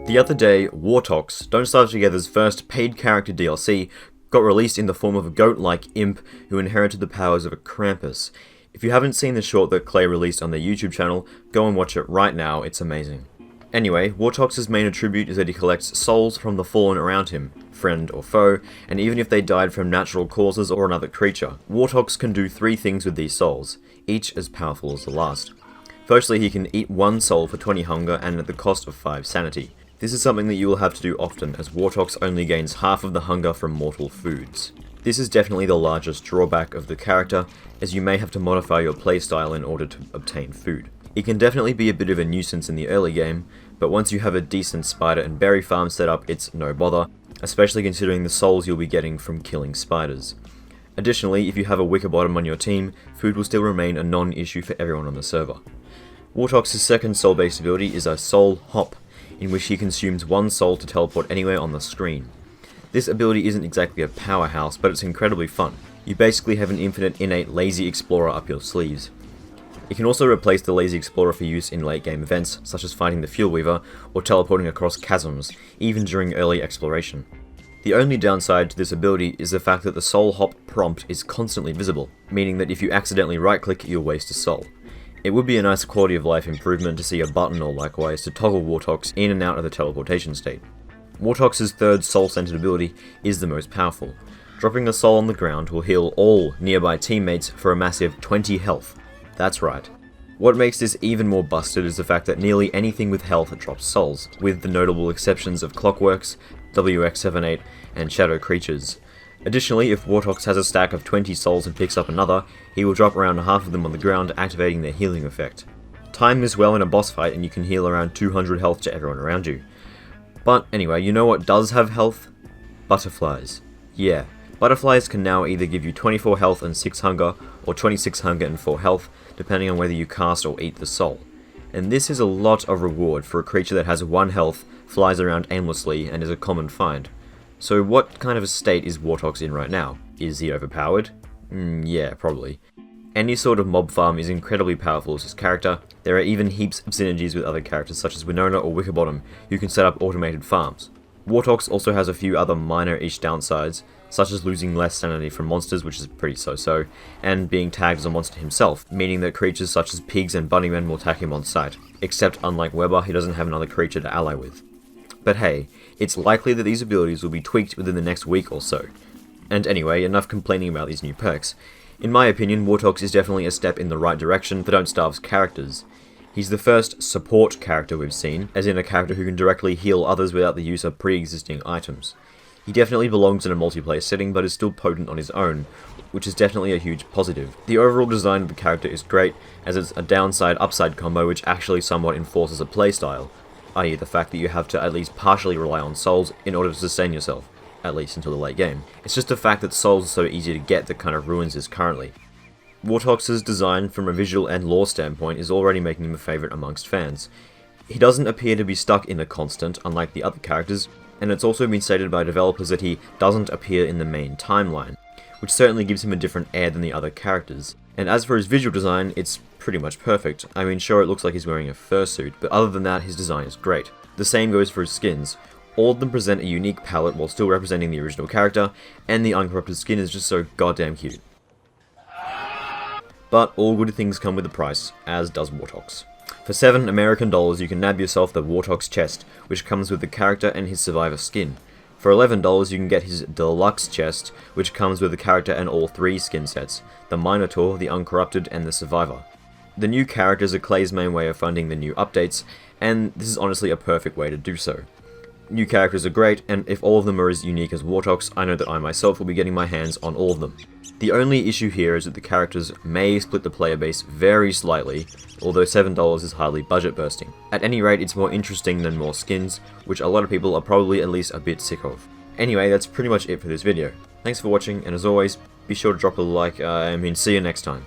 The other day, Wortox, Don't Starve Together's first paid character DLC, got released in the form of a goat-like imp who inherited the powers of a Krampus. If you haven't seen the short that Clay released on their YouTube channel, go and watch it right now, it's amazing. Anyway, Wortox's main attribute is that he collects souls from the fallen around him, friend or foe, and even if they died from natural causes or another creature. Wortox can do 3 things with these souls, each as powerful as the last. Firstly, he can eat 1 soul for 20 hunger and at the cost of 5 sanity. This is something that you will have to do often, as Wortox only gains half of the hunger from mortal foods. This is definitely the largest drawback of the character, as you may have to modify your playstyle in order to obtain food. It can definitely be a bit of a nuisance in the early game, but once you have a decent spider and berry farm set up, it's no bother, especially considering the souls you'll be getting from killing spiders. Additionally, if you have a Wickerbottom on your team, food will still remain a non-issue for everyone on the server. Wortox's second soul-based ability is a Soul Hop, in which he consumes 1 soul to teleport anywhere on the screen. This ability isn't exactly a powerhouse, but it's incredibly fun. You basically have an infinite innate lazy explorer up your sleeves. It can also replace the lazy explorer for use in late game events, such as fighting the Fuel Weaver or teleporting across chasms, even during early exploration. The only downside to this ability is the fact that the Soul Hop prompt is constantly visible, meaning that if you accidentally right-click, you'll waste a soul. It would be a nice quality of life improvement to see a button or likewise to toggle Wortox in and out of the teleportation state. Wortox's third soul-centered ability is the most powerful. Dropping a soul on the ground will heal all nearby teammates for a massive 20 health. That's right. What makes this even more busted is the fact that nearly anything with health drops souls, with the notable exceptions of Clockworks, WX78, and Shadow Creatures. Additionally, if Wortox has a stack of 20 souls and picks up another, he will drop around half of them on the ground, activating their healing effect. Time is well in a boss fight and you can heal around 200 health to everyone around you. But anyway, you know what does have health? Butterflies. Yeah, butterflies can now either give you 24 health and 6 hunger, or 26 hunger and 4 health, depending on whether you cast or eat the soul. And this is a lot of reward for a creature that has 1 health, flies around aimlessly, and is a common find. So what kind of a state is Wortox in right now? Is he overpowered? Yeah, probably. Any sort of mob farm is incredibly powerful as his character. There are even heaps of synergies with other characters such as Winona or Wickerbottom, who can set up automated farms. Wortox also has a few other minor-ish downsides, such as losing less sanity from monsters, which is pretty so-so, and being tagged as a monster himself, meaning that creatures such as pigs and bunnymen will attack him on sight, except unlike Weber, he doesn't have another creature to ally with. But hey, it's likely that these abilities will be tweaked within the next week or so. And anyway, enough complaining about these new perks. In my opinion, Wortox is definitely a step in the right direction for Don't Starve's characters. He's the first support character we've seen, as in a character who can directly heal others without the use of pre-existing items. He definitely belongs in a multiplayer setting, but is still potent on his own, which is definitely a huge positive. The overall design of the character is great, as it's a downside-upside combo which actually somewhat enforces a playstyle, i.e. the fact that you have to at least partially rely on souls in order to sustain yourself, at least until the late game. It's just the fact that souls are so easy to get that kind of ruins this currently. Wortox's design from a visual and lore standpoint is already making him a favourite amongst fans. He doesn't appear to be stuck in a constant, unlike the other characters, and it's also been stated by developers that he doesn't appear in the main timeline, which certainly gives him a different air than the other characters. And as for his visual design, it's pretty much perfect. I mean, sure, it looks like he's wearing a fursuit, but other than that, his design is great. The same goes for his skins. All of them present a unique palette while still representing the original character, and the uncorrupted skin is just so goddamn cute. But all good things come with a price, as does Wortox. For $7 American you can nab yourself the Wortox chest, which comes with the character and his survivor skin. For $11 you can get his Deluxe chest, which comes with the character and all 3 skin sets, the Minotaur, the Uncorrupted, and the Survivor. The new characters are Clay's main way of funding the new updates, and this is honestly a perfect way to do so. New characters are great, and if all of them are as unique as Wortox, I know that I myself will be getting my hands on all of them. The only issue here is that the characters may split the player base very slightly, although $7 is hardly budget bursting. At any rate, it's more interesting than more skins, which a lot of people are probably at least a bit sick of. Anyway, that's pretty much it for this video. Thanks for watching, and as always, be sure to drop a like, see you next time.